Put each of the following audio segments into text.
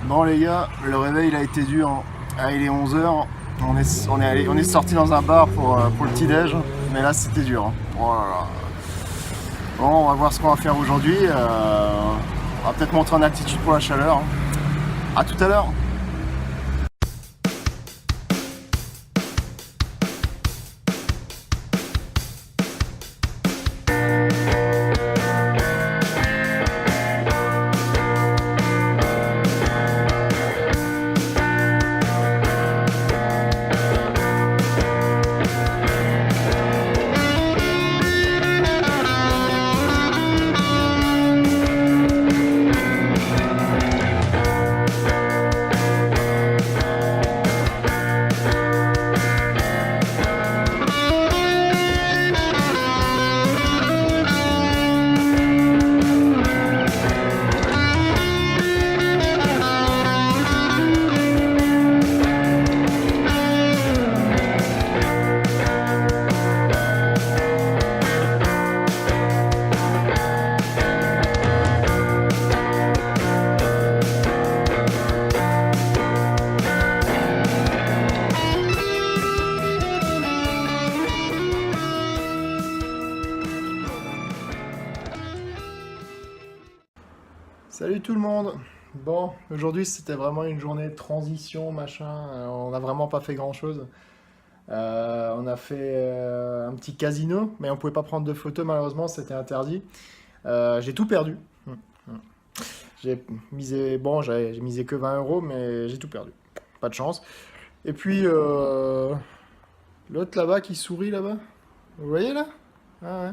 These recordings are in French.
Bon les gars, le réveil il a été dur. Ah, il est 11h. On est sorti dans un bar pour le petit déj, mais là c'était dur. Oh là là. Bon, on va voir ce qu'on va faire aujourd'hui. On va peut-être monter en altitude pour la chaleur. A tout à l'heure. Salut tout le monde. Bon, aujourd'hui c'était vraiment une journée de transition, machin. On n'a vraiment pas fait grand-chose. On a fait un petit casino, mais on pouvait pas prendre de photos malheureusement, c'était interdit. J'ai tout perdu. J'ai misé, bon, j'ai misé que 20 euros, mais j'ai tout perdu. Pas de chance. Et puis l'autre là-bas qui sourit là-bas, vous voyez là? Ah ouais.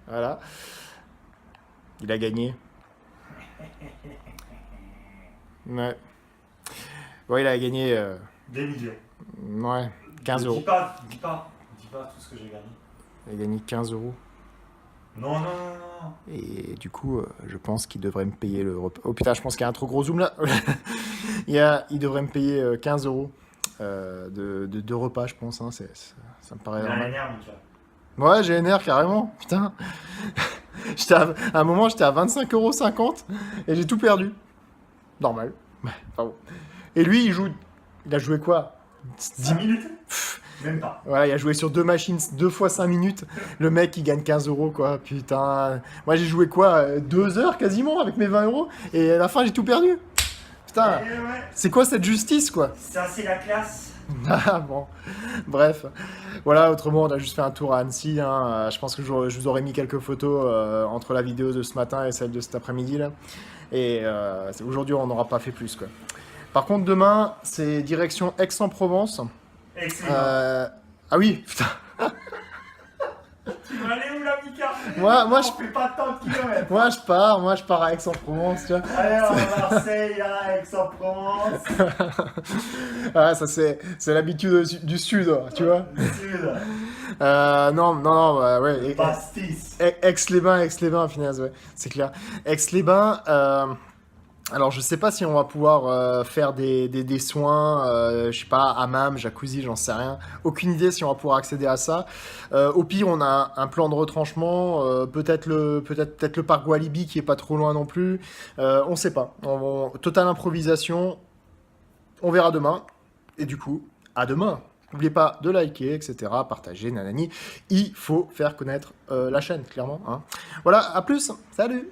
Voilà. Il a gagné. Ouais. Ouais, il a gagné Des millions. ouais, 15 euros. Dis pas tout ce que j'ai gagné. Il a gagné 15 euros. Non, non, non, non. Et du coup, je pense qu'il devrait me payer le repas. Oh putain, je pense qu'il y a un trop gros zoom là. Il devrait me payer 15 euros de repas, je pense. Hein. Ça me paraît Il a un normal. nerf, Mika. Ouais, GNR carrément. Putain. À un moment, j'étais à 25,50 € et j'ai tout perdu. Normal. Ouais, enfin bon. Et lui, il a joué quoi? 10 minutes. Même pas. Voilà, il a joué sur 2 machines, 2 fois 5 minutes. Le mec, il gagne 15 euros, quoi. Putain. Moi, j'ai joué quoi? 2 heures quasiment avec mes 20 euros. Et à la fin, j'ai tout perdu. Putain. Ouais. C'est quoi cette justice, quoi? Ça, c'est la classe. Ah bon. Bref. Voilà, autrement, on a juste fait un tour à Annecy. Hein. Je pense que je vous aurais mis quelques photos entre la vidéo de ce matin et celle de cet après-midi, là. Et aujourd'hui, on n'aura pas fait plus, quoi. Par contre, demain, c'est direction Aix-en-Provence. Excellent. Ah oui, putain. Tu vas aller où, là, Mika? Moi, On fait pas tant de kilomètres. Moi, je pars à Aix-en-Provence, tu vois. Allez, on va à Marseille, là, Aix-en-Provence. Ah, ça, c'est l'habitude du sud, tu vois. Le sud. Non, ouais. Pastis. Aix-les-Bains, finesse, ouais, c'est clair. Aix-les-Bains, alors je sais pas si on va pouvoir faire des soins, je sais pas, hammam, jacuzzi, j'en sais rien. Aucune idée si on va pouvoir accéder à ça. Au pire, on a un plan de retranchement, peut-être le parc Walibi qui est pas trop loin non plus. On sait pas. Totale improvisation. On verra demain. Et du coup, à demain. N'oubliez pas de liker, etc., partager, nanani. Il faut faire connaître la chaîne, clairement. Hein. Voilà, à plus. Salut.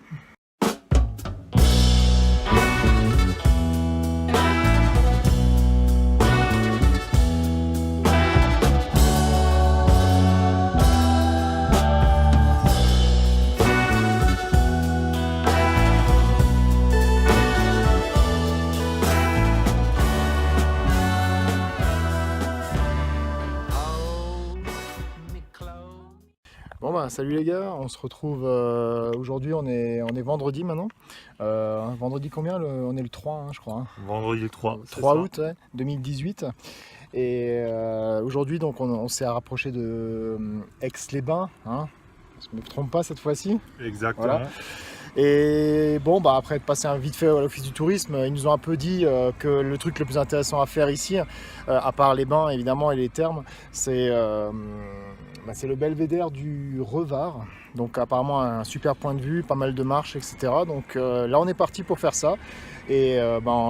Bon bah salut les gars, on se retrouve aujourd'hui, on est vendredi maintenant. Vendredi combien on est le 3 hein, je crois. Hein. Vendredi le 3. 3 août ouais, 2018. Et aujourd'hui donc on s'est rapproché de Aix-les-Bains, hein. Je ne me trompe pas cette fois-ci. Exactement. Voilà. Et bon, après être passé un vite fait à l'office du tourisme, ils nous ont un peu dit que le truc le plus intéressant à faire ici, à part les bains évidemment et les thermes, c'est le belvédère du Revard. Donc apparemment un super point de vue, pas mal de marches, etc. Donc là on est parti pour faire ça. Et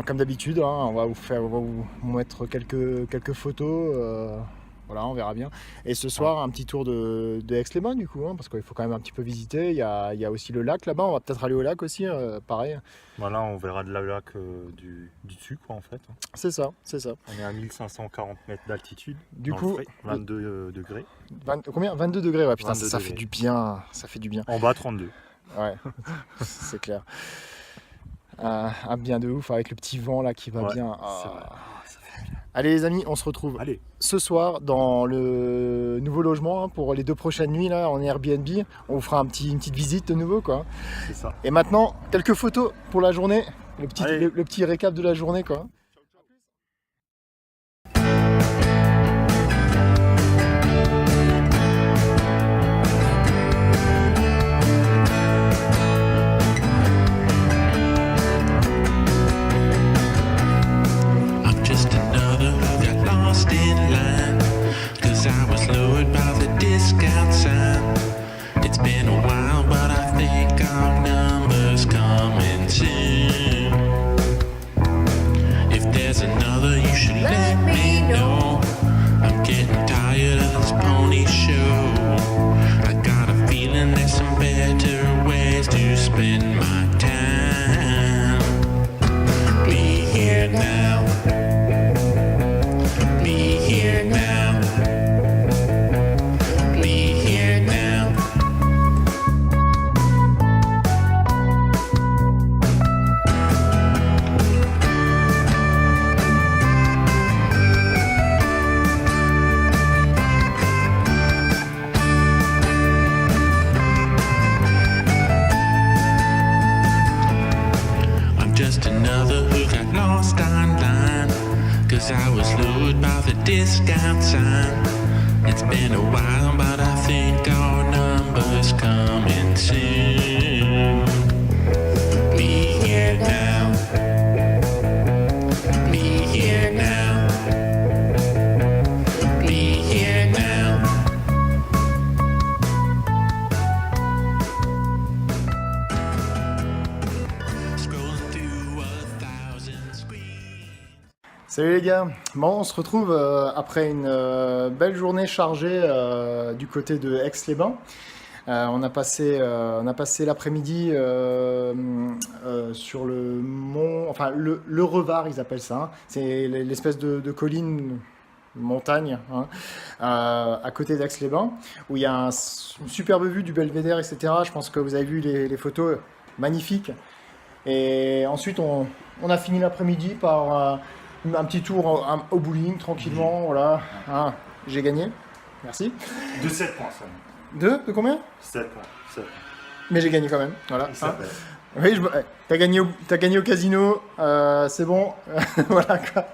comme d'habitude, on va vous mettre quelques photos. Voilà, on verra bien. Et ce soir, un petit tour de Aix-les-Bains, du coup, parce qu'il faut quand même un petit peu visiter. Il y a aussi le lac là-bas. On va peut-être aller au lac aussi, pareil. Voilà, on verra de la lac du dessus, quoi, en fait. C'est ça. On est à 1540 mètres d'altitude. Du coup, 22 degrés. Combien 22 degrés, ouais, putain, 22 ça degrés. fait du bien. Ça fait du bien. En bas, 32. Ouais, c'est clair. Un bien de ouf avec le petit vent là qui va bien. C'est vrai. Allez les amis, on se retrouve ce soir dans le nouveau logement pour les 2 prochaines nuits là en Airbnb. On vous fera une petite visite de nouveau quoi. C'est ça. Et maintenant, quelques photos pour la journée, le petit récap de la journée quoi. I was lured by the discount sign. It's been a while, but I think our number's coming soon. Be here now. Be here now. Be here now. Scrolling through 1,000 screens. Salut les gars, bon on se retrouve après une belle journée chargée du côté de Aix-les-Bains. On a passé l'après-midi sur le mont, enfin le Revard ils appellent ça, c'est l'espèce de colline, montagne, à côté d'Aix-les-Bains, où il y a une superbe vue du belvédère, etc. Je pense que vous avez vu les photos magnifiques. Et ensuite on a fini l'après-midi par un petit tour au bowling, tranquillement, voilà. J'ai gagné, merci. De 7 points, ça. De combien? 7 points. 7. Mais j'ai gagné quand même, voilà. Il s'appelle. Oui, t'as gagné au casino, c'est bon, voilà quoi.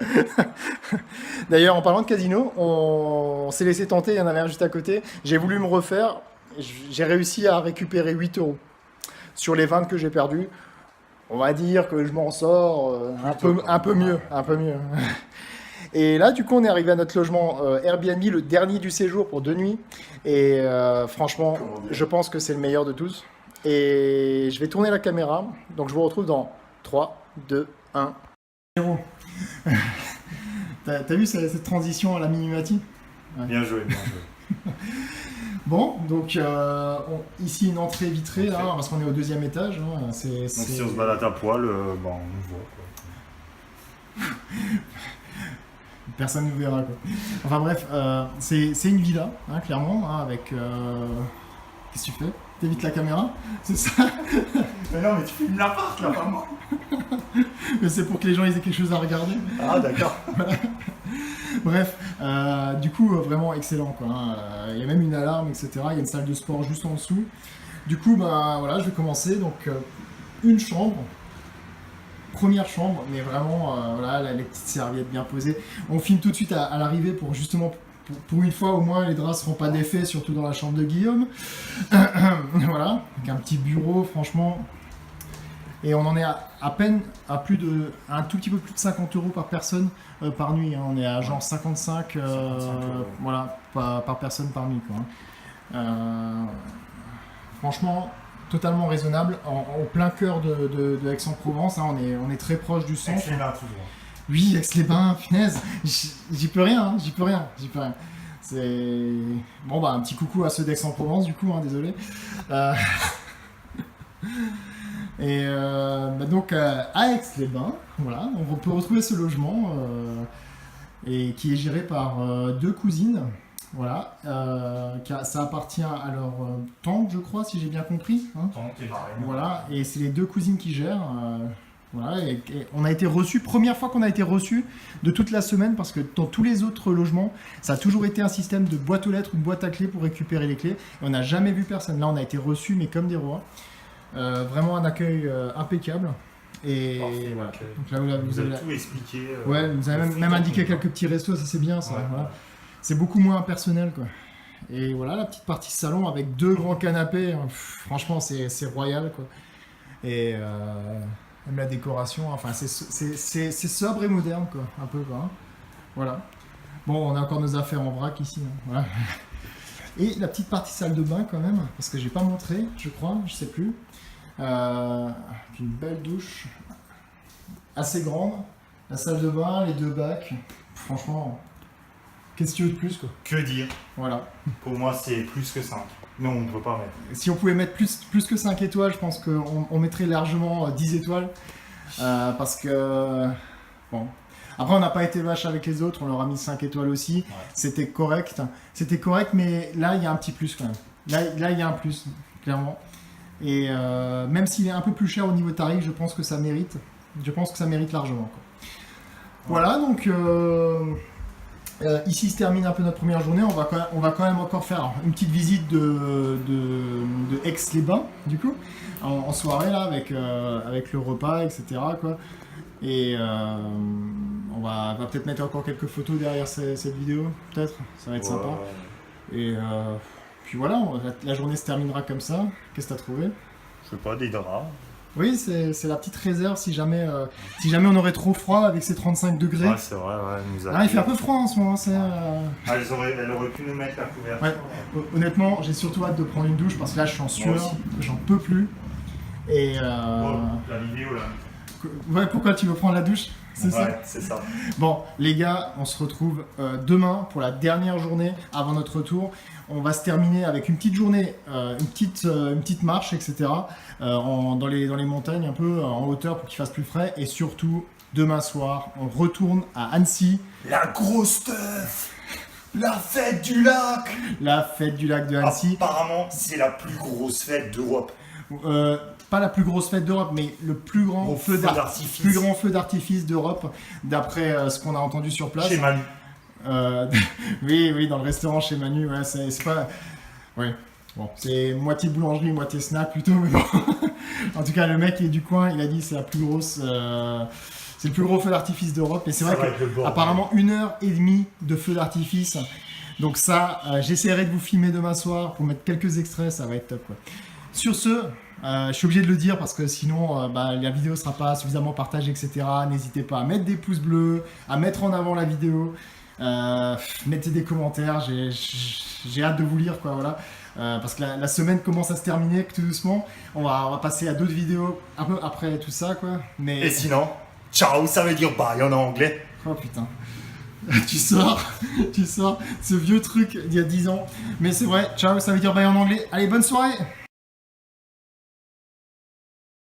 D'ailleurs, en parlant de casino, on s'est laissé tenter, il y en avait un juste à côté. J'ai voulu me refaire, j'ai réussi à récupérer 8 € sur les 20 que j'ai perdus. On va dire que je m'en sors un peu mieux. Et là, du coup, on est arrivé à notre logement Airbnb, le dernier du séjour pour 2 nuits. Et franchement, je pense que c'est le meilleur de tous. Et je vais tourner la caméra. Donc, je vous retrouve dans 3, 2, 1. 0. T'as vu cette transition à la Minimati? Bien joué, bien joué. Bon, donc ici une entrée vitrée, là, parce qu'on est au 2e étage. Donc si on se balade à poil, on voit quoi. Personne ne nous verra quoi. Enfin bref, c'est une villa, clairement, avec... Qu'est-ce que tu fais? T'évites la caméra? C'est ça? Mais non, mais tu filmes l'appart là, pas moi. Mais c'est pour que les gens aient quelque chose à regarder. Ah d'accord. Bref, du coup, vraiment excellent quoi. Il y a même une alarme, etc. Il y a une salle de sport juste en dessous. Du coup, voilà, je vais commencer. Donc, une chambre. Première chambre, mais vraiment, voilà, les petites serviettes bien posées. On filme tout de suite à l'arrivée pour justement, pour une fois au moins, les draps ne seront pas défaits, surtout dans la chambre de Guillaume. Voilà, avec un petit bureau, franchement, Et on en est à peine à un tout petit peu plus de 50 € par personne par nuit. Hein. On est à genre 55, 55 €. voilà, par personne par nuit. Quoi, hein. Franchement, totalement raisonnable. Au plein cœur de Aix-en-Provence, hein, on est très proche du centre. Aix-les-Bains, toujours. Oui, Aix-les-Bains, punaise, j'y peux rien, hein, j'y peux rien. C'est... Bon bah un petit coucou à ceux d'Aix-en-Provence du coup, hein, désolé. Et donc à Aix-les-Bains, voilà, on peut retrouver ce logement et qui est géré par deux cousines. Voilà, ça appartient à leur tante, je crois, si j'ai bien compris. Hein. Tante et marraine. Voilà, et c'est les deux cousines qui gèrent. Voilà, et on a été reçus, première fois qu'on a été reçus de toute la semaine, parce que dans tous les autres logements, ça a toujours été un système de boîte aux lettres ou de boîte à clés pour récupérer les clés. Et on n'a jamais vu personne. Là, on a été reçus, mais comme des rois. Vraiment un accueil impeccable. Et Parfait, voilà. ok. Donc là, Vous avez tout expliqué. ouais, vous avez même indiqué quelques petits restos, ça c'est bien ça. Ouais. Voilà. C'est beaucoup moins personnel quoi. Et voilà la petite partie salon avec deux grands canapés, franchement c'est royal quoi. Et même la décoration, enfin c'est sobre et moderne quoi, un peu quoi. Hein. Voilà. Bon, on a encore nos affaires en vrac ici. Hein. Voilà. Et la petite partie salle de bain quand même, parce que j'ai pas montré, je crois, je sais plus. Une belle douche, assez grande, la salle de bain, les deux bacs. Franchement, qu'est-ce que tu veux de plus quoi. Que dire? Voilà. Pour moi, c'est plus que 5. Non, on ne peut pas mettre. Si on pouvait mettre plus que 5 étoiles, je pense qu'on mettrait largement 10 étoiles. Parce que... Bon. Après, on n'a pas été vache avec les autres, on leur a mis 5 étoiles aussi. Ouais. C'était correct, mais là, il y a un petit plus quand même. Là, il y a un plus, clairement. Et même s'il est un peu plus cher au niveau tarif, je pense que ça mérite. Je pense que ça mérite largement. Quoi. Voilà, donc... ici se termine un peu notre première journée, on va quand même encore faire une petite visite de Aix-les-Bains, du coup, en soirée là, avec le repas, etc. quoi. Et on va peut-être mettre encore quelques photos derrière cette vidéo, peut-être, ça va être sympa. Et puis voilà, la journée se terminera comme ça. Qu'est-ce que tu as trouvé? Je sais pas, des draps. Oui, c'est la petite réserve si jamais on aurait trop froid avec ces 35 degrés. Ouais, c'est vrai, ouais. Il fait un peu froid en ce moment. Elle aurait pu nous mettre la couverture. Ouais. Honnêtement, j'ai surtout hâte de prendre une douche parce que là, je suis en sueur, j'en peux plus. Et la vidéo là. Ouais, pourquoi tu veux prendre la douche? C'est ça? Ouais, c'est ça. Bon, les gars, on se retrouve demain pour la dernière journée avant notre retour. On va se terminer avec une petite journée, une petite marche, etc. Dans les montagnes, un peu en hauteur pour qu'il fasse plus frais. Et surtout, demain soir, on retourne à Annecy. La grosse stuff! La fête du lac! La fête du lac de Annecy. Apparemment, c'est la plus grosse fête d'Europe. Pas la plus grosse fête d'Europe, mais le plus grand feu d'artifice d'Europe, d'après ce qu'on a entendu sur place. Chez Manu. Oui, dans le restaurant chez Manu, ouais, c'est pas... Ouais, bon, c'est moitié boulangerie, moitié snack plutôt, mais bon. En tout cas, le mec qui est du coin, il a dit c'est la plus grosse... C'est le plus gros feu d'artifice d'Europe, et c'est vrai qu'apparemment 1h30 de feu d'artifice. Donc ça, j'essaierai de vous filmer demain soir pour mettre quelques extraits, ça va être top quoi. Sur ce, je suis obligé de le dire parce que sinon la vidéo ne sera pas suffisamment partagée, etc. N'hésitez pas à mettre des pouces bleus, à mettre en avant la vidéo, mettez des commentaires, j'ai hâte de vous lire quoi, voilà. Parce que la semaine commence à se terminer tout doucement. On va passer à d'autres vidéos un peu après tout ça quoi. Mais... Et sinon, ciao, ça veut dire bye en anglais. Oh putain. tu sors ce vieux truc d'il y a 10 ans. Mais c'est vrai, ciao, ça veut dire bye en anglais. Allez, bonne soirée!